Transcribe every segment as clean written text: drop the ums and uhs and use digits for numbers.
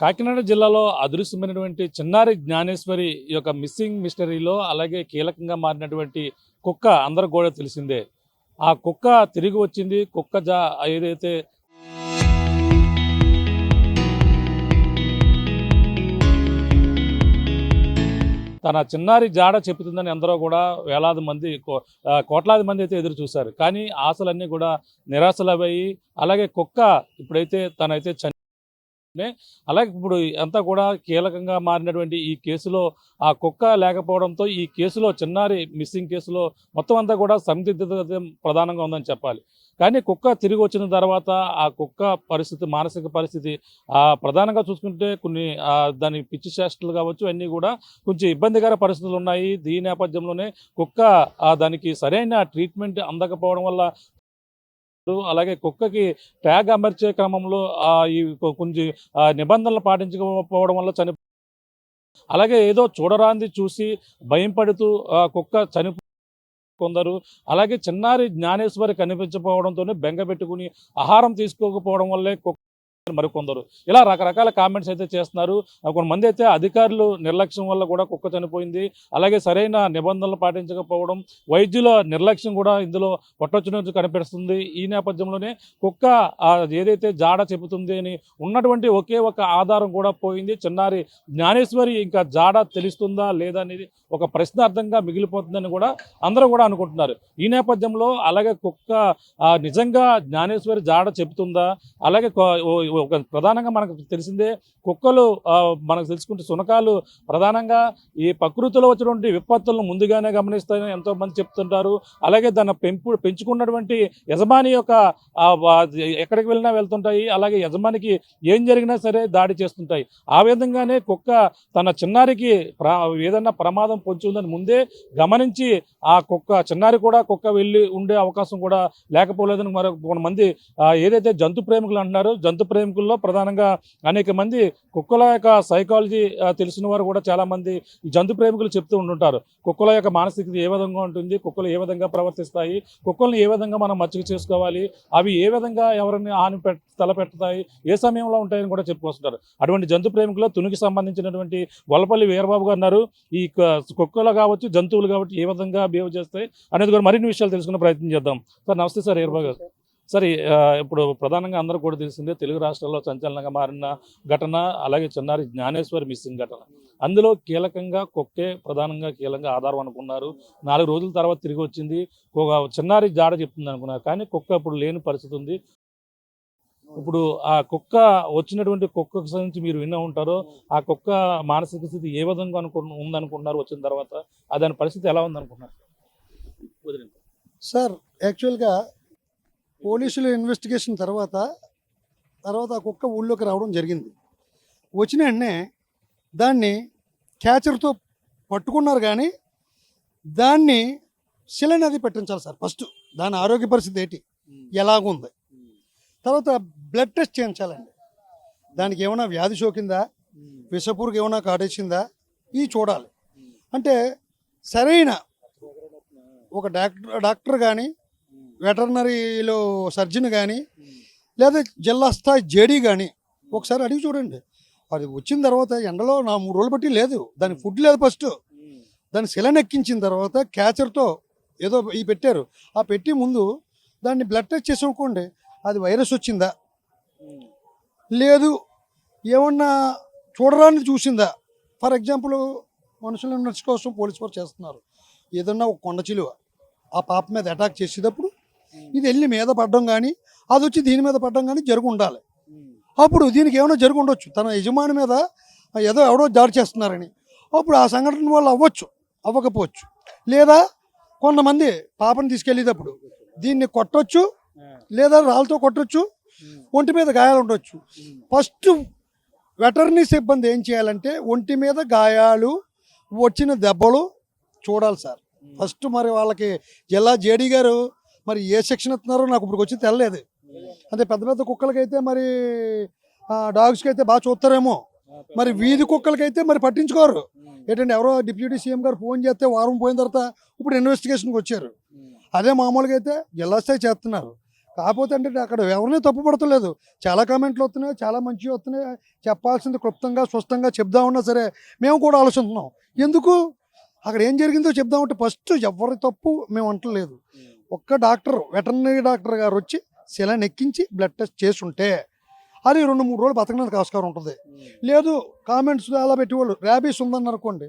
కాకినాడ జిల్లాలో అదృశ్యమైనటువంటి చిన్నారి జ్ఞానేశ్వరి ఈ యొక్క మిస్సింగ్ మిస్టరీలో అలాగే కీలకంగా మారినటువంటి కుక్క అందరికి కూడా తెలిసిందే. ఆ కుక్క తిరిగి వచ్చింది. కుక్క ఏదైతే తన చిన్నారి జాడ చెబుతుందని అందరూ కూడా వేలాది మంది కోట్లాది మంది అయితే ఎదురు చూశారు. కానీ ఆశలన్నీ కూడా నిరాశలయ్యాయి. అలాగే కుక్క ఇప్పుడైతే తనైతే అలాగే ఇప్పుడు అంతా కూడా కీలకంగా మారినటువంటి ఈ కేసులో ఆ కుక్క లేకపోవడంతో ఈ కేసులో చిన్నారి మిస్సింగ్ కేసులో మొత్తం అంతా కూడా సందిగ్ధత ప్రధానంగా ఉందని చెప్పాలి. కానీ కుక్క తిరిగి వచ్చిన తర్వాత ఆ కుక్క పరిస్థితి, మానసిక పరిస్థితి ప్రధానంగా చూసుకుంటే కొన్ని దాని పిచ్చి చేష్టలు కావచ్చు, అన్నీ కూడా కొంచెం ఇబ్బందికర పరిస్థితులు ఉన్నాయి. ఈ నేపథ్యంలోనే కుక్క దానికి సరైన ట్రీట్మెంట్ అందకపోవడం వల్ల, అలాగే కుక్కకి ట్యాగ్ అమర్చే క్రమంలో ఈ కొంచెం నిబంధనలు పాటించకపోవడం వల్ల అలాగే ఏదో చూడరాంది చూసి భయం పడుతూ కుక్క కొందరు, అలాగే చిన్నారి జ్ఞానేశ్వరి కనిపించకపోవడంతోనే బెంగ పెట్టుకుని ఆహారం తీసుకోకపోవడం వల్లే మరికొందరు ఇలా రకరకాల కామెంట్స్ అయితే చేస్తున్నారు. కొంతమంది అయితే అధికారులు నిర్లక్ష్యం వల్ల కూడా కుక్క చనిపోయింది, అలాగే సరైన నిబంధనలు పాటించకపోవడం, వైద్యుల నిర్లక్ష్యం కూడా ఇందులో పొట్టొచ్చినట్టు కనిపిస్తుంది. ఈ నేపథ్యంలోనే కుక్క ఏదైతే జాడ చెబుతుంది అని ఉన్నటువంటి ఒకే ఒక ఆధారం కూడా పోయింది. చిన్నారి జ్ఞానేశ్వరి ఇంకా జాడ తెలుస్తుందా లేదా అనేది ఒక ప్రశ్నార్థంగా మిగిలిపోతుందని కూడా అందరూ కూడా అనుకుంటున్నారు. ఈ నేపథ్యంలో అలాగే కుక్క నిజంగా జ్ఞానేశ్వరి జాడ చెబుతుందా, అలాగే ఒక ప్రధానంగా మనకు తెలిసిందే కుక్కలు మనకు తెలుసుకుంటే శునకాలు ప్రధానంగా ఈ ప్రకృతిలో వచ్చినటువంటి విపత్తులను ముందుగానే గమనిస్తాయని ఎంతో మంది చెప్తుంటారు. అలాగే దాన్ని పెంచుకున్నటువంటి యజమాని యొక్క ఎక్కడికి వెళ్ళినా వెళ్తుంటాయి, అలాగే యజమానికి ఏం జరిగినా సరే దాడి చేస్తుంటాయి. ఆ విధంగానే కుక్క తన చిన్నారికి ఏదన్నా ప్రమాదం పొంచి ఉందని ముందే గమనించి ఆ చిన్నారి కూడా కుక్క వెళ్ళి ఉండే అవకాశం కూడా లేకపోలేదని కొంతమంది ఏదైతే జంతు ప్రేమికులు అంటున్నారో, జంతు ప్రేమికుల్లో ప్రధానంగా అనేక మంది కుక్కల యొక్క సైకాలజీ తెలిసిన వారు కూడా చాలా మంది ఈ జంతు ప్రేమికులు చెప్తూ ఉంటుంటారు. కుక్కల యొక్క మానసికత ఏ విధంగా ఉంటుంది, కుక్కలు ఏ విధంగా ప్రవర్తిస్తాయి, కుక్కల్ని ఏ విధంగా మనం మచ్చిక చేసుకోవాలి, అవి ఏ విధంగా ఎవరిని తలపెడతాయి, ఏ సమయంలో ఉంటాయని కూడా చెప్పుకొస్తుంటారు. అటువంటి జంతు ప్రేమికులు తునికి సంబంధించినటువంటి గొల్లపల్లి వీరబాబు గారు ఉన్నారు. ఈ కుక్కలు కావచ్చు, జంతువులు కావచ్చు ఏ విధంగా బిహేవ్ చేస్తాయి అనేది కూడా మరిన్ని విషయాలు తెలుసుకునే ప్రయత్నం చేద్దాం. సార్ నమస్తే సార్ వీరబాబు గారు. సరే, ఇప్పుడు ప్రధానంగా అందరూ కూడా తెలిసిందే తెలుగు రాష్ట్రాల్లో సంచలనంగా మారిన ఘటన అలాగే చిన్నారి జ్ఞానేశ్వరి మిస్సింగ్ ఘటన. అందులో కీలకంగా కుక్కే ప్రధానంగా కీలకంగా ఆధారం అనుకున్నారు. 4 రోజుల తర్వాత తిరిగి వచ్చింది. ఒక చిన్నారి జాడ చెప్తుంది అనుకున్నారు, కానీ కుక్క ఇప్పుడు లేని పరిస్థితి ఉంది. ఇప్పుడు ఆ కుక్క వచ్చినటువంటి కుక్క గురించి మీరు వినే ఉంటారో, ఆ కుక్క మానసిక స్థితి ఏ విధంగా ఉందనుకుంటున్నారు వచ్చిన తర్వాత, దాని పరిస్థితి ఎలా ఉందనుకుంటున్నారు సార్? యాక్చువల్గా పోలీసులు ఇన్వెస్టిగేషన్ తర్వాత ఆ కుక్క ఊళ్ళోకి రావడం జరిగింది. వచ్చిన వెంటనే దాన్ని క్యాచర్తో పట్టుకున్నారు, కానీ దాన్ని సిలైన్ అది పెట్టించాలి సార్. ఫస్ట్ దాని ఆరోగ్య పరిస్థితి ఏంటి, ఎలాగుంది, తర్వాత బ్లడ్ టెస్ట్ చేయించాలండి. దానికి ఏమైనా వ్యాధి సోకిందా, విషపూరుకు ఏమైనా కాటేసిందా, ఇవి చూడాలి. అంటే సరైన ఒక డాక్టర్ కానీ, వెటర్నరీలో సర్జన్ కానీ, లేదా జిల్లా స్థాయి జేడీ కానీ ఒకసారి అడిగి చూడండి. అది వచ్చిన తర్వాత ఎండలో 3 రోజులు బట్టి లేదు, దానికి ఫుడ్ లేదు. ఫస్ట్ దాన్ని సిలైన్ ఎక్కించిన తర్వాత క్యాచర్తో ఏదో పెట్టారు. ఆ పెట్టి ముందు దాన్ని బ్లడ్ టెస్ట్ చేసుకోండి, అది వైరస్ వచ్చిందా లేదు, ఏమన్నా చూడరాని చూసిందా. ఫర్ ఎగ్జాంపుల్ మనుషుల నర్స్ కోసం పోలీస్ వారు చేస్తున్నారు. ఏదన్నా ఒక కొండ చిలువ ఆ పాప మీద అటాక్ చేసేటప్పుడు ఇది వెళ్ళి మీద పడడం కానీ, అది వచ్చి దీని మీద పడడం కానీ జరుగు ఉండాలి. అప్పుడు దీనికి ఏమైనా జరుగు ఉండొచ్చు, తన యజమాని మీద ఎవడో దాడి చేస్తున్నారని. అప్పుడు ఆ సంఘటన వల్ల అవ్వకపోవచ్చు. లేదా కొంతమంది పాపను తీసుకెళ్ళేటప్పుడు దీన్ని కొట్టొచ్చు, లేదా రాళ్ళతో కొట్టొచ్చు, ఒంటి మీద గాయాలు ఉండొచ్చు. ఫస్ట్ వెటర్నరీ సిబ్బంది ఏం చేయాలంటే ఒంటి మీద గాయాలు, వచ్చిన దెబ్బలు చూడాలి సార్ ఫస్ట్. మరి వాళ్ళకి జిల్లా జేడీ గారు మరి ఏ సెక్షన్ ఇస్తున్నారో నాకు ఇప్పుడు వచ్చి తెల్లలేదు. అంటే పెద్ద పెద్ద కుక్కలకైతే మరి డాగ్స్కి అయితే బాగా చూస్తారేమో, మరి వీధి కుక్కలకైతే మరి పట్టించుకోరు. ఏంటంటే ఎవరో డిప్యూటీ సీఎం గారు ఫోన్ చేస్తే వారం పోయిన తర్వాత ఇప్పుడు ఇన్వెస్టిగేషన్కి వచ్చారు. అదే మామూలుగా అయితే జిల్లా స్థాయి చేస్తున్నారు. కాకపోతే అంటే అక్కడ ఎవరిని తప్పు పడతలేదు. చాలా కామెంట్లు వస్తున్నాయి, చాలా మంచివి వస్తున్నాయి. చెప్పాల్సింది క్లుప్తంగా స్పష్టంగా చెప్దామన్నా సరే మేము కూడా ఆలోచిస్తున్నాం. ఎందుకు అక్కడ ఏం జరిగిందో చెప్దామంటే ఫస్ట్ ఎవరి తప్పు మేము అంటలేదు. ఒక్క డాక్టర్, వెటర్నరీ డాక్టర్ గారు వచ్చి శిలను ఎక్కించి బ్లడ్ టెస్ట్ చేసుంటే అది 2-3 రోజులు బతకడానికి ఆస్కారం ఉంటుంది. లేదు కామెంట్స్ అలా పెట్టేవాళ్ళు ర్యాబీస్ ఉందని అనుకోండి,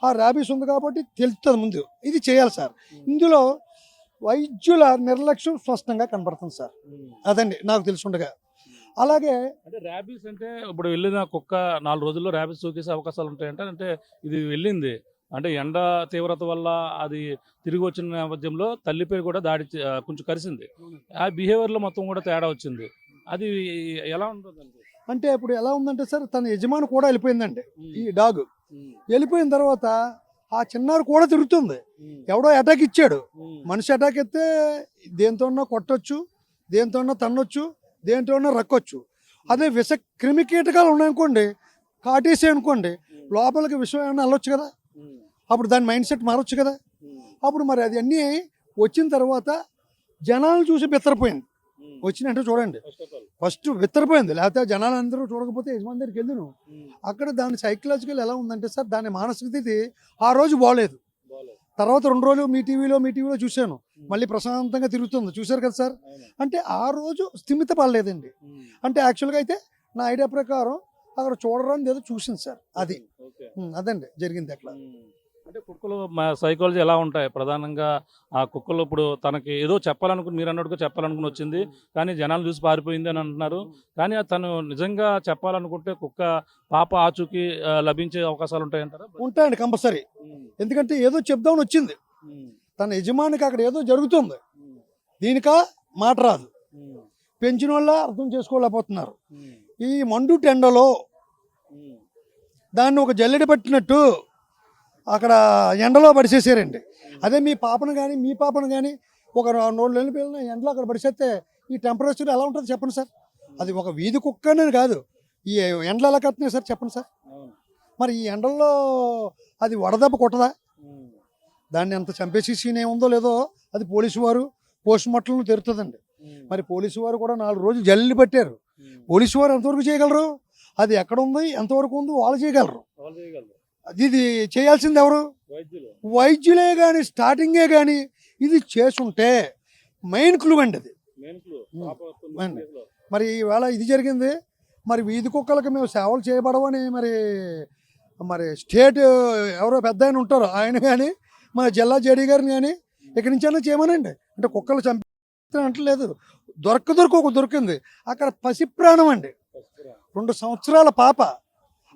ఆ ర్యాబీస్ ఉంది కాబట్టి తెలుస్తుంది ముందు. ఇది చేయాలి సార్. ఇందులో వైద్యుల నిర్లక్ష్యం స్పష్టంగా కనబడుతుంది సార్. అదండి నాకు తెలుసుండగా. అలాగే అంటే ర్యాబీస్ అంటే ఇప్పుడు వెళ్ళిన కుక్క 4 రోజుల్లో ర్యాబీస్ సోకేసే అవకాశాలు ఉంటాయంటే అంటే ఇది వెళ్ళింది అంటే ఎండ తీవ్రత వల్ల అది తిరిగి వచ్చిన నేపథ్యంలో తల్లిపై కూడా కొంచెం కరిసింది. ఆ బిహేవియర్లో మొత్తం కూడా తేడా వచ్చింది. అది ఎలా ఉంటుందండి? అంటే ఇప్పుడు ఎలా ఉందంటే సార్, తన యజమాని కూడా వెళ్ళిపోయిందండి. ఈ డాగ్ వెళ్ళిపోయిన తర్వాత ఆ చిన్నారు కూడా తిరుగుతుంది. ఎవడో అటాక్ ఇచ్చాడు. మనిషి అటాక్ ఇస్తే దేంతోనో కొట్టొచ్చు, దేంతోనో తన్నొచ్చు, దేంతోనో రక్కొచ్చు. అదే విష క్రిమి కీటకాలు ఉన్నాయనుకోండి, కాటేసే అనుకోండి, లోపలికి విషం ఏమైనా వెళ్ళొచ్చు కదా. అప్పుడు దాని మైండ్ సెట్ మారొచ్చు కదా. అప్పుడు మరి అది అన్నీ వచ్చిన తర్వాత జనాలను చూసి బిత్తరపోయింది. వచ్చినట్టు చూడండి, ఫస్ట్ బిత్తరపోయింది. లేకపోతే జనాలు అందరూ చూడకపోతే యజమాని దగ్గరికి వెళ్ళి అక్కడ దాని సైకలాజికల్ ఎలా ఉందంటే సార్, దాని మానసిక స్థితి ఆ రోజు బాగోలేదు. తర్వాత 2 రోజులు మీ టీవీలో చూశాను, మళ్ళీ ప్రశాంతంగా తిరుగుతుంది. చూశారు కదా సార్. అంటే ఆ రోజు స్థిమిత పడలేదండి. అంటే యాక్చువల్గా అయితే నా ఐడియా ప్రకారం అక్కడ చూడరాని ఏదో చూసింది సార్. అది అదండి జరిగింది అట్లా. అంటే కుక్కలు సైకాలజీ ఎలా ఉంటాయి ప్రధానంగా? ఆ కుక్కలు ఇప్పుడు తనకి ఏదో చెప్పాలనుకుని, మీరు అన్నట్టుగా చెప్పాలనుకుని వచ్చింది, కానీ జనాలు చూసి పారిపోయింది అని అంటున్నారు. కానీ తను నిజంగా చెప్పాలనుకుంటే కుక్క పాప ఆచూకీ లభించే అవకాశాలు ఉంటాయంటారా? ఉంటాయండి కంపల్సరీ. ఎందుకంటే ఏదో చెప్దామని వచ్చింది, తన యజమానికి అక్కడ ఏదో జరుగుతుంది, దీనికా మాట రాదు. పెంచిన వాళ్ళ అర్థం చేసుకోలేకపోతున్నారు. ఈ మండు టెండలో దాన్ని ఒక జల్లెడ పట్టినట్టు అక్కడ ఎండలో పడిచేసారండి. అదే మీ పాపను కానీ ఒక 2 నెలల పిల్లలు ఎండలో అక్కడ పడిచేస్తే ఈ టెంపరేచర్ ఎలా ఉంటుంది చెప్పండి సార్. అది ఒక వీధి కుక్క అనేది కాదు, ఈ ఎండలు ఎలా కడుతున్నాయి సార్ చెప్పండి సార్. మరి ఈ ఎండల్లో అది వడదెబ్బ కొట్టదా? దాన్ని ఎంత చంపేసి సీన్ ఏముందో లేదో అది పోలీసు వారు పోస్ట్ మార్టంలో తెరుతుందండి. మరి పోలీసు వారు కూడా 4 రోజులు జల్లి పట్టారు. పోలీసు వారు ఎంతవరకు చేయగలరు? అది ఎక్కడ ఉంది, ఎంతవరకు ఉంది వాళ్ళు చేయగలరు. ఇది చేయాల్సింది ఎవరు? వైద్యులే కానీ స్టార్టింగే కానీ ఇది చేసుంటే మెయిన్ క్లూ అండి అది. మరి ఈవేళ ఇది జరిగింది. మరి వీధి కుక్కలకి మేము సేవలు చేయబడవని మరి స్టేట్ ఎవరో పెద్ద ఆయన ఉంటారు, ఆయన కానీ మన జిల్లా జేడీ గారిని కానీ ఇక్కడి నుంచి అయినా చేయమనండి. అంటే కుక్కలు చంపి అంటలేదు, దొరికింది అక్కడ పసి ప్రాణం అండి. 2 సంవత్సరాల పాప.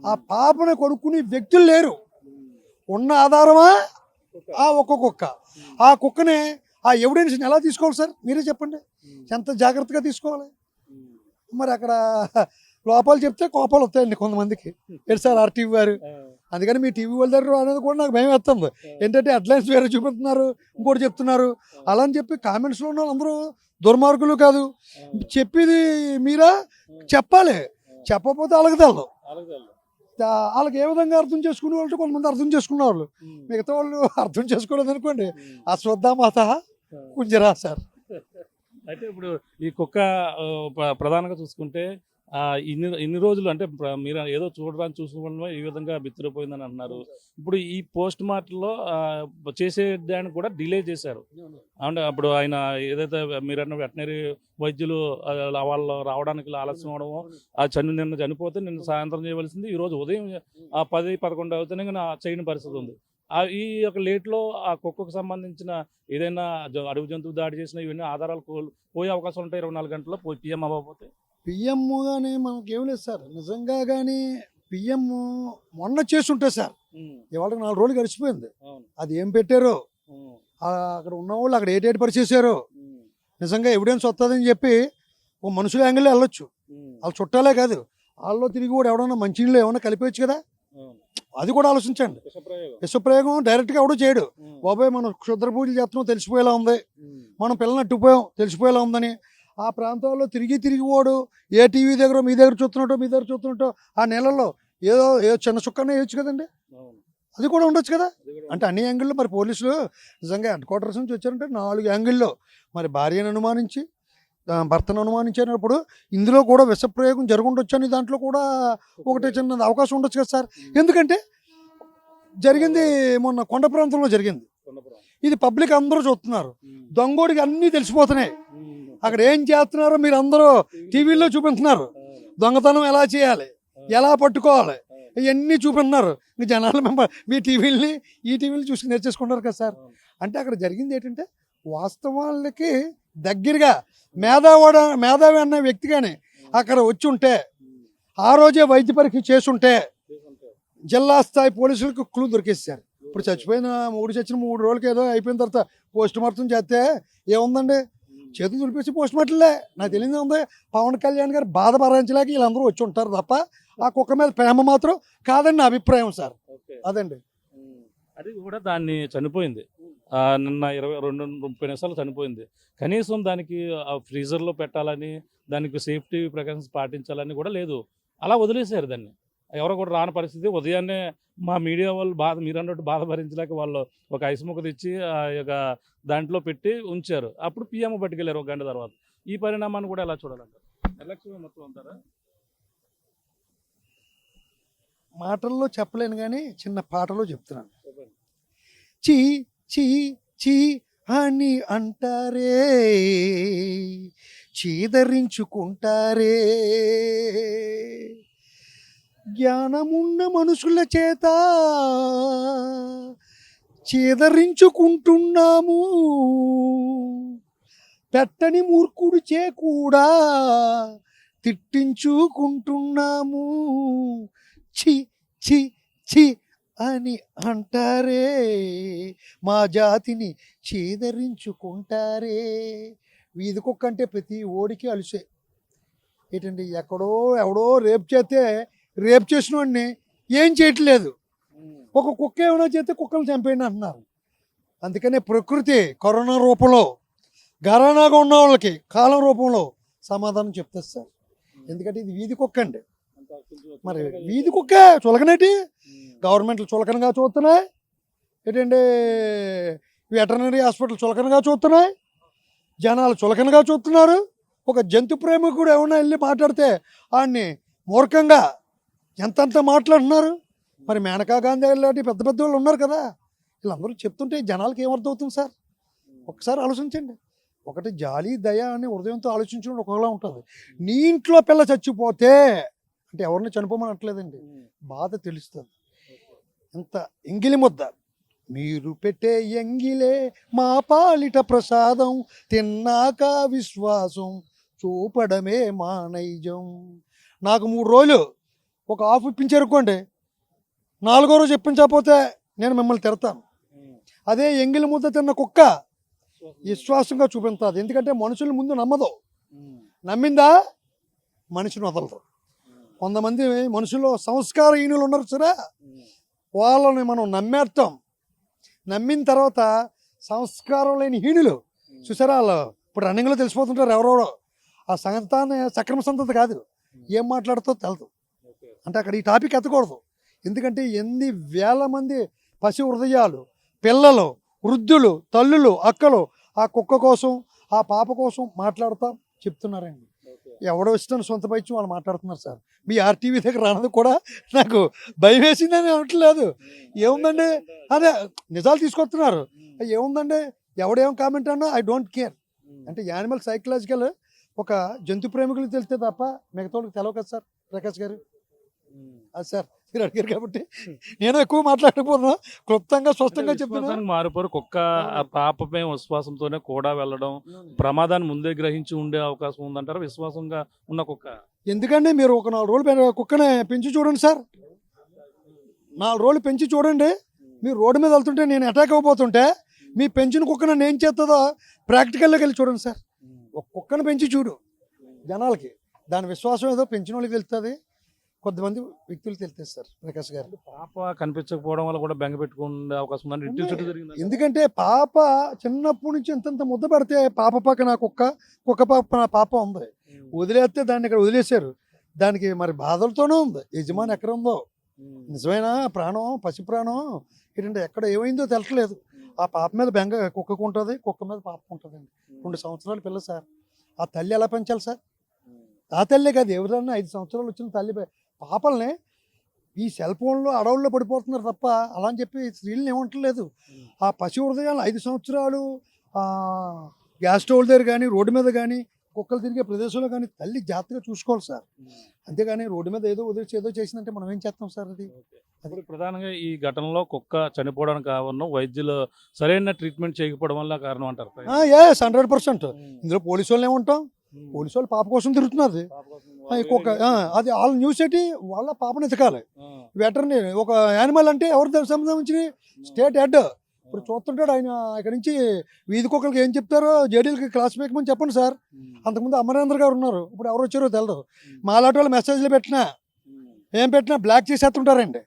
ఆ పాపను కొనుక్కునే వ్యక్తులు లేరు. ఉన్న ఆధారమా ఆ ఒక్క కుక్క. ఆ కుక్కని ఆ ఎవిడెన్స్ని ఎలా తీసుకోవాలి సార్ మీరే చెప్పండి, ఎంత జాగ్రత్తగా తీసుకోవాలి. మరి అక్కడ లోపాలు చెప్తే కోపాలు వస్తాయండి కొంతమందికి. ఎటు సార్ ఆర్టీవీ వారు, అందుకని మీ టీవీ వాళ్ళ దగ్గర అనేది కూడా నాకు భయం వేస్తుంది. ఏంటంటే హెడ్లైన్స్ వేరే చూపిస్తున్నారు, ఇంకోటి చెప్తున్నారు. అలా అని చెప్పి కామెంట్స్లో ఉన్న వాళ్ళందరూ దుర్మార్గులు కాదు. చెప్పేది మీరా చెప్పాలి, చెప్పకపోతే అలగదలదు. వాళ్ళకి ఏ విధంగా అర్థం చేసుకునే వాళ్ళు కొంతమంది అర్థం చేసుకున్న వాళ్ళు, మిగతా వాళ్ళు అర్థం చేసుకోలేదు అనుకోండి, అశ్వత్థామాత కుంజరా సార్. అయితే ఇప్పుడు ఈ కుక్క ప్రధానంగా చూసుకుంటే ఇన్ని రోజులు అంటే మీరు ఏదో చూడడానికి చూసుకోవడం ఈ విధంగా బిత్తిరిపోయిందని అంటున్నారు. ఇప్పుడు ఈ పోస్ట్ మార్టంలో చేసేదాన్ని కూడా డిలే చేశారు. అంటే అప్పుడు ఆయన ఏదైతే మీరన్న వెటనరీ వైద్యులు వాళ్ళు రావడానికి ఆలస్యం అవడము, ఆ నిన్న చనిపోతే నిన్న సాయంత్రం చేయవలసింది ఈ రోజు ఉదయం 10-11 అవుతూనే చేయని పరిస్థితి ఉంది. ఈ యొక్క లేట్లో ఆ కుక్కకు సంబంధించిన ఏదైనా అడవి జంతువు దాడి చేసిన ఇవన్నీ ఆధారాలు పోయే అవకాశాలు ఉంటాయి 24 గంటల్లో పిఎం అవ్వకపోతే. పిఎం కానీ మనకేం లేదు సార్. నిజంగా కానీ పిఎం మొన్న చేస్తుంటే సార్, ఇవాళ 4 రోజులు గడిచిపోయింది. అది ఏం పెట్టారో, అక్కడ ఉన్న వాళ్ళు అక్కడ ఏటేటి పరిచేసారో, నిజంగా ఎవిడెన్స్ వస్తుందని చెప్పి ఒక మనుషుల యాంగిల్లో వెళ్ళొచ్చు. వాళ్ళు చుట్టాలే కాదు, వాళ్ళలో తిరిగి కూడా ఎవడన్నా మంచినీళ్ళు ఏమన్నా కలిపేయచ్చు కదా. అది కూడా ఆలోచించండి. విషప్రయోగం డైరెక్ట్గా ఎవడో చేయడు. బాబాయ్ మనం క్షుద్ర పూజలు చేస్తున్నాం తెలిసిపోయేలా ఉంది, మనం పిల్లల్ని అట్టుపోయాం తెలిసిపోయేలా ఉందని ఆ ప్రాంతాల్లో తిరిగి ఓడు ఏ టీవీ దగ్గర మీ దగ్గర చూస్తున్నట్టు ఆ నెలల్లో ఏదో చిన్న చుక్కనే వేయచ్చు కదండి. అది కూడా ఉండొచ్చు కదా. అంటే అన్ని యాంగిల్లో మరి పోలీసులు నిజంగా హెడ్ క్వార్టర్స్ నుంచి వచ్చారంటే 4 యాంగిల్లో మరి భార్యను అనుమానించి భర్తను అనుమానించినప్పుడు ఇందులో కూడా విషప్రయోగం జరుగుండొచ్చని దాంట్లో కూడా ఒకటి చిన్న అవకాశం ఉండొచ్చు కదా సార్. ఎందుకంటే జరిగింది మొన్న కొండ ప్రాంతంలో జరిగింది. ఇది పబ్లిక్ అందరూ చూస్తున్నారు. దొంగోడికి అన్నీ తెలిసిపోతున్నాయి. అక్కడ ఏం చేస్తున్నారో మీరు అందరూ టీవీల్లో చూపిస్తున్నారు. దొంగతనం ఎలా చేయాలి, ఎలా పట్టుకోవాలి, ఇవన్నీ చూపిస్తున్నారు. మీ జనాలు మీ టీవీలని ఈ టీవీలు చూసి నేర్చేసుకుంటారు కదా సార్. అంటే అక్కడ జరిగింది ఏంటంటే వాస్తవాలకి దగ్గరగా మేధావి అన్న వ్యక్తి కానీ అక్కడ వచ్చి ఉంటే ఆ రోజే వైద్య పరీక్ష చేసుంటే జిల్లా స్థాయి పోలీసులకు క్లూ దొరికేసారు. ఇప్పుడు చచ్చిపోయిన చచ్చిన 3 రోజులకి ఏదో అయిపోయిన తర్వాత పోస్ట్ మార్టం చేస్తే ఏముందండి, చేతులు దులిపేసి పోస్ట్ మార్టంలే. నాకు తెలియదు ఉంది, పవన్ కళ్యాణ్ గారు బాధ భరించలేక వీళ్ళందరూ వచ్చి ఉంటారు తప్ప ఆ కుక్క మీద ప్రేమ మాత్రం కాదని నా అభిప్రాయం సార్. అదండి. అది కూడా దాన్ని చనిపోయింది నిన్న 22-30 నిమిషాలు చనిపోయింది. కనీసం దానికి ఫ్రీజర్లో పెట్టాలని, దానికి సేఫ్టీ ప్రికాషన్స్ పాటించాలని కూడా లేదు. అలా వదిలేశారు దాన్ని. ఎవరో కూడా రాని పరిస్థితి. ఉదయాన్నే మా మీడియా వాళ్ళు మీరు అన్నట్టు బాధ భరించలేక వాళ్ళు ఒక ఐస్ ముక్క తెచ్చి ఆ యొక్క దాంట్లో పెట్టి ఉంచారు. అప్పుడు పిఎం పట్టుకెళ్ళారు 1 గంట తర్వాత. ఈ పరిణామాన్ని కూడా ఎలా చూడాలంటారు? నిర్లక్ష్యం మొత్తం అంటారా? మాటల్లో చెప్పలేను కానీ చిన్న పాటలో చెప్తున్నాను. చీ చీ చీ అని అంటారే, చీదరించుకుంటారే, జ్ఞానమున్న మనుషుల చేత చీదరించుకుంటున్నాము, పెట్టని మూర్ఖుడు చే కూడా తిట్టించుకుంటున్నాము. చి చి చి అని అంటారే, మా జాతిని చీదరించుకుంటారే. వీధి కుక్క అంటే ప్రతి ఓడికి అలుసే. ఏంటండి, ఎవడో రేపు చేసిన వాడిని ఏం చేయట్లేదు. ఒక కుక్క ఏమైనా చేస్తే కుక్కలు చంపేయండి అంటున్నారు. అందుకనే ప్రకృతి కరోనా రూపంలో గరానాగా ఉన్న వాళ్ళకి కాలం రూపంలో సమాధానం చెప్తుంది సార్. ఎందుకంటే ఇది వీధి కుక్క అండి. మరి వీధి కుక్క చులకనేటి గవర్నమెంట్లు చులకనగా చూస్తున్నాయి. ఏంటంటే వెటర్నరీ హాస్పిటల్ చులకనగా చూస్తున్నాయి, జనాలు చులకనగా చూస్తున్నారు. ఒక జంతు ప్రేమికుడు ఏమన్నా వెళ్ళి మాట్లాడితే ఆడిని మూర్ఖంగా ఎంతంత మాట్లాడుతున్నారు. మరి మేనకా గాంధీ లాంటి పెద్ద పెద్ద వాళ్ళు ఉన్నారు కదా, వీళ్ళందరూ చెప్తుంటే జనాలకి ఏమర్థం అవుతుంది సార్? ఒకసారి ఆలోచించండి. ఒకటి జాలి దయ అని హృదయంతో ఆలోచించడం ఒకలా ఉంటుంది. నీ ఇంట్లో పిల్ల చచ్చిపోతే అంటే ఎవరిని చనిపోమనట్లేదండి, బాధ తెలుస్తుంది. ఎంత ఎంగిలి ముద్ద మీరు పెట్టే ఎంగిలే మా పాలిట ప్రసాదం, తిన్నాక విశ్వాసం చూపడమే మా నైజం. నాకు 3 రోజులు ఒక ఆఫ్ ఇప్పించారనుకోండి, 4వ రోజు ఇప్పించకపోతే నేను మిమ్మల్ని తిడతాను. అదే ఎంగిలి ముద్ద తిన్న కుక్క విశ్వాసంగా చూపించాలి. ఎందుకంటే మనుషుల ముందు నమ్మదు, నమ్మిందా మనిషిని వదలదు. కొంతమంది మనుషుల్లో సంస్కారహీనులు ఉన్నారు సరే, వాళ్ళని మనం నమ్మేస్తాం. నమ్మిన తర్వాత సంస్కారం లేని హీనులు చూసారా, వాళ్ళు ఇప్పుడు రన్నింగ్లో తెలిసిపోతుంటారు ఎవరెవరో. ఆ సంతాన్ని సక్రమ సంతతి కాదు, ఏం మాట్లాడుతో తెలదు. అంటే అక్కడ ఈ టాపిక్ ఎత్తకూడదు. ఎందుకంటే ఎన్ని వేల మంది పసి హృదయాలు, పిల్లలు, వృద్ధులు, తల్లులు, అక్కలు ఆ కుక్క కోసం ఆ పాప కోసం మాట్లాడతాం చెప్తున్నారండి. ఎవడో ఇష్టం సొంత పైచ్యం వాళ్ళు మాట్లాడుతున్నారు సార్. మీ ఆర్టీవీ దగ్గర రానది కూడా నాకు భయం వేసిందని అనట్లేదు. ఏముందండి, అదే నిజాలు తీసుకొస్తున్నారు. ఏముందండి, ఎవడేం కామెంట్ అన్నా ఐ డోంట్ కేర్. అంటే యానిమల్ సైకలాజికల్ ఒక జంతు ప్రేమికులకు తెలిస్తే తప్ప మిగతా వాళ్ళకి తెలవు కదా సార్ ప్రకాష్ గారు. అది సార్ మీరు అడిగారు కాబట్టి నేను ఎక్కువ మాట్లాడకపోతున్నా, క్లుప్తంగా స్పష్టంగా చెప్తున్నా. మారిపోరు కుక్క పాపమే విశ్వాసంతోనే కూడా వెళ్ళడం, ప్రమాదాన్ని ముందే గ్రహించి ఉండే అవకాశం ఉందంటారా విశ్వాసంగా ఉన్న కుక్క? ఎందుకంటే మీరు ఒక 4 రోజులు కుక్కనే పెంచి చూడండి సార్. 4 రోజులు పెంచి చూడండి. మీరు రోడ్డు మీద వెళ్తుంటే నేను అటాక్ అయిపోతుంటే మీ పెంచిన కుక్కను నేను చేస్తుందో ప్రాక్టికల్లోకి వెళ్ళి చూడండి సార్. ఒక కుక్కను పెంచి చూడు, జనాలకి దాని విశ్వాసం ఏదో పెంచిన వాళ్ళకి తెలుస్తుంది, కొంతమంది వ్యక్తులు తెలుస్తుంది సార్. ప్రకాష్ గారు, పాప కనిపించకపోవడం వల్ల కూడా బెంగ పెట్టుకునే అవకాశం ఉందండి ఇంటి చుట్టూ జరిగింది. ఎందుకంటే పాప చిన్నప్పటి నుంచి ఎంతంత ముద్ద పడితే పాప పక్కన కుక్క పాప ఉంది, వదిలేస్తే దాన్ని ఇక్కడ వదిలేశారు. దానికి మరి బాధలతోనే ఉంది. యజమాని ఎక్కడ ఉందో, నిజమైన ప్రాణం పసి ప్రాణం ఏంటంటే ఎక్కడ ఏమైందో తెలట్లేదు. ఆ పాప మీద బెంగ కుక్కకు ఉంటుంది, కుక్క మీద పాప ఉంటుందండి. 2 సంవత్సరాల పిల్ల సార్. ఆ తల్లి ఎలా పెంచాలి సార్? ఆ తల్లే కాదు, ఎవరన్నా 5 సంవత్సరాలు వచ్చిన తల్లి పాపల్ని ఈ సెల్ ఫోన్లో అడవుల్లో పడిపోతున్నారు తప్ప అలా అని చెప్పి స్త్రీలను ఏమంటలేదు. ఆ పసి హృదయాలు 5 సంవత్సరాలు ఆ, గ్యాస్ స్టవ్ దగ్గర కానీ రోడ్డు మీద కానీ కుక్కలు తిరిగే ప్రదేశంలో కానీ తల్లి జాగ్రత్తగా చూసుకోవాలి సార్. అంతేగాని రోడ్డు మీద ఏదో వదిలేసి ఏదో చేసిందంటే మనం ఏం చేస్తాం సార్? అది ఇప్పుడు ప్రధానంగా ఈ ఘటనలో కుక్క చనిపోవడానికి కారణం వైద్యులు సరైన ట్రీట్మెంట్ చేయకపోవడం వల్ల కారణం అంటారు. ఎస్ 100%. ఇందులో పోలీసు వాళ్ళు ఏమంటాం? పోలీసు వాళ్ళు పాప కోసం తిరుగుతున్నది. ఈ కుక్క అది వాళ్ళ న్యూస్ ఏంటి, వాళ్ళ పాపను ఎతకాలి. వెటర్ని ఒక యానిమల్ అంటే ఎవరు సంబంధించి స్టేట్ హెడ్ ఇప్పుడు చూస్తుంటాడు ఆయన. ఇక్కడ నుంచి వీధి కుక్కలకి ఏం చెప్తారో జేడీలకి క్లాస్ మేకమని చెప్పండి సార్. అంతకుముందు అమరేంద్ర గారు ఉన్నారు, ఇప్పుడు ఎవరు వచ్చారో తెలదు. మాలాంటి వాళ్ళు మెసేజ్లు పెట్టినా ఏం పెట్టినా బ్లాక్ చేసేస్తుంటారండి.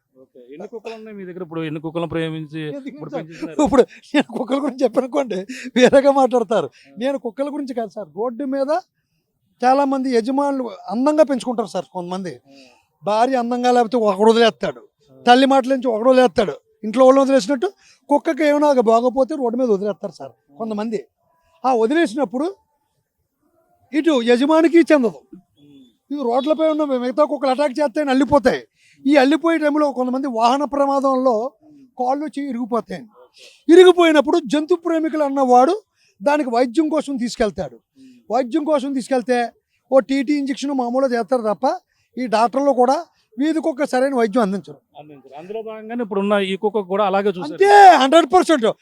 ఎన్ని కుక్కలు ఉన్నాయి మీ దగ్గర? ఇప్పుడు ఎన్ని కుక్కలను ప్రేమించి ఇప్పుడు పెంచుతున్నారు? ఇప్పుడు నేను కుక్కల గురించి చెప్పనుకోండి వేరేగా మాట్లాడతారు. నేను కుక్కల గురించి కాదు సార్. రోడ్డు మీద చాలా మంది యజమానులు అందంగా పెంచుకుంటారు సార్. కొంతమంది భార్య అందంగా లేకపోతే ఒకడు వదిలేస్తాడు, తల్లి మాటల నుంచి ఒకడు వదిలేస్తాడు, ఇంట్లో వాళ్ళు వదిలేసినట్టు కుక్కకి ఏమైనా బాగోపోతే రోడ్డు మీద వదిలేస్తారు సార్ కొంతమంది. ఆ వదిలేసినప్పుడు ఇటు యజమానికి చెందదు. ఈ రోడ్లపై ఉన్న మిగతా కుక్కలు అటాక్ చేస్తాయని అల్లిపోతాయి. ఈ అల్లిపోయే టైంలో కొంతమంది వాహన ప్రమాదంలో కాళ్ళు చేయి ఇరిగిపోతాయి. ఇరిగిపోయినప్పుడు జంతు ప్రేమికులు అన్నవాడు దానికి వైద్యం కోసం తీసుకెళ్తాడు. వైద్యం కోసం తీసుకెళ్తే ఓ టీటీ ఇంజక్షన్ మామూలుగా చేస్తారు తప్ప ఈ డాక్టర్లు కూడా వీధి కుక్క సరైన వైద్యం అందించరు. అందులో భాగంగానే ఇప్పుడు ఉన్న ఈ కుక్క కూడా అలాగే చూసారు. అంటే 100%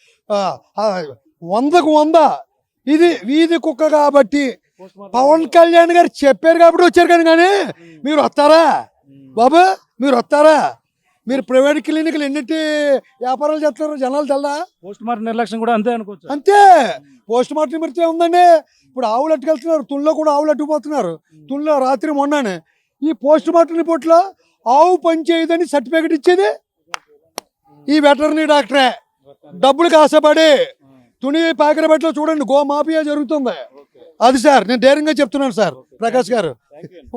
100కు 100 ఇది వీధి కుక్క కాబట్టి పవన్ కళ్యాణ్ గారు చెప్పారు కాబట్టి వచ్చారు. కానీ మీరు వస్తారా బాబు? మీరు వస్తారా? మీరు ప్రైవేట్ క్లినిక్లు ఎన్నిటి వ్యాపారాలు చేస్తారు జనాలు తెల్లా? పోస్ట్ మార్టం నిర్లక్ష్యం కూడా అంతే అనుకోవచ్చు. అంతే. పోస్ట్ మార్టం పెడితే ఉందండి. ఇప్పుడు ఆవులు అట్టుకెళ్తున్నారు, తుల్లో కూడా ఆవులు అట్టుకుపోతున్నారు. తుల్లో రాత్రి మొన్ననే ఈ పోస్ట్ మార్టం రిపోర్ట్లో ఆవు పని చేయదని సర్టిఫికేట్ ఇచ్చేది ఈ వెటర్నరీ డాక్టరే. డబ్బులకు ఆశపడి తుని పాకిరబెట్లో చూడండి గో మాఫియా జరుగుతుంది. అది సార్ నేను ధైర్యంగా చెప్తున్నాను సార్. ప్రకాష్ గారు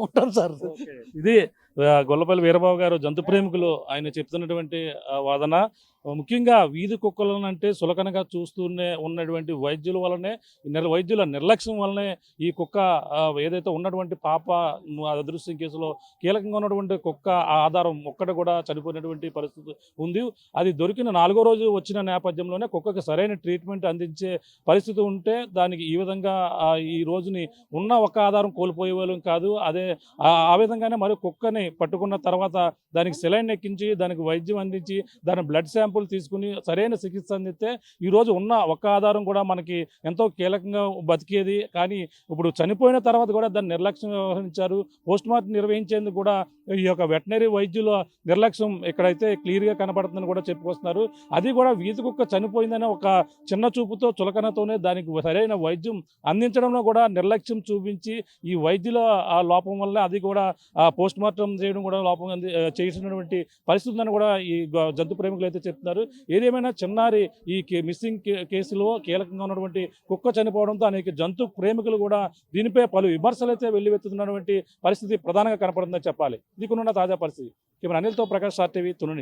ఉంటాను సార్. ఇది గొల్లపల్లి వీరబాబు గారు, జంతు ప్రేమికులు, ఆయన చెప్తున్నటువంటి వాదన. ముఖ్యంగా వీధి కుక్కలను అంటే సులకనగా చూస్తూనే ఉన్నటువంటి వైద్యుల వల్లనే, వైద్యుల నిర్లక్ష్యం వల్లనే ఈ కుక్క ఏదైతే ఉన్నటువంటి పాప అదృశ్యం కేసులో కీలకంగా ఉన్నటువంటి కుక్క ఆధారం ఒక్కటి కూడా చనిపోయినటువంటి పరిస్థితి ఉంది. అది దొరికిన 4వ రోజు వచ్చిన నేపథ్యంలోనే కుక్కకి సరైన ట్రీట్మెంట్ అందించే పరిస్థితి ఉంటే దానికి ఈ విధంగా ఈ రోజుని ఉన్న ఒక్క ఆధారం కోల్పోయే వాళ్ళం కాదు. అదే ఆ విధంగానే మరి కుక్కని పట్టుకున్న తర్వాత దానికి సెలైన్ ఎక్కించి దానికి వైద్యం అందించి దాని బ్లడ్ శాంపుల్ తీసుకుని సరైన చికిత్స అందిస్తే ఈరోజు ఉన్న ఒక్క ఆధారం కూడా మనకి ఎంతో కీలకంగా బతికేది. కానీ ఇప్పుడు చనిపోయిన తర్వాత కూడా దాన్ని నిర్లక్ష్యం వ్యవహరించారు. పోస్ట్ మార్టం నిర్వహించేందుకు కూడా ఈ యొక్క వెటనరీ వైద్యుల నిర్లక్ష్యం ఇక్కడైతే క్లియర్గా కనపడుతుందని కూడా చెప్పుకొస్తున్నారు. అది కూడా వీధి కుక్క చనిపోయిందనే ఒక చిన్న చూపుతో చులకనతోనే దానికి సరైన వైద్యం అందించడంలో కూడా నిర్లక్ష్యం చూపించి ఈ వైద్యుల లోపం వల్ల అది కూడా పోస్ట్ మార్టం చేయడం కూడా లోపం చేసినటువంటి పరిస్థితులను కూడా ఈ జంతు ప్రేమికులు అయితే చెప్తున్నారు. ఏదేమైనా చిన్నారి ఈ మిస్సింగ్ కేసులో కీలకంగా ఉన్నటువంటి కుక్క చనిపోవడంతో అనేక జంతు ప్రేమికులు కూడా దీనిపై పలు విమర్శలు అయితే వెల్లువెత్తుతున్నటువంటి పరిస్థితి ప్రధానంగా కనపడుతుందని చెప్పాలి. ఇది కొనున్న తాజా పరిస్థితి. కెమెరా అనిల్తో ప్రకాష్, సార్ టీవీ, తుని.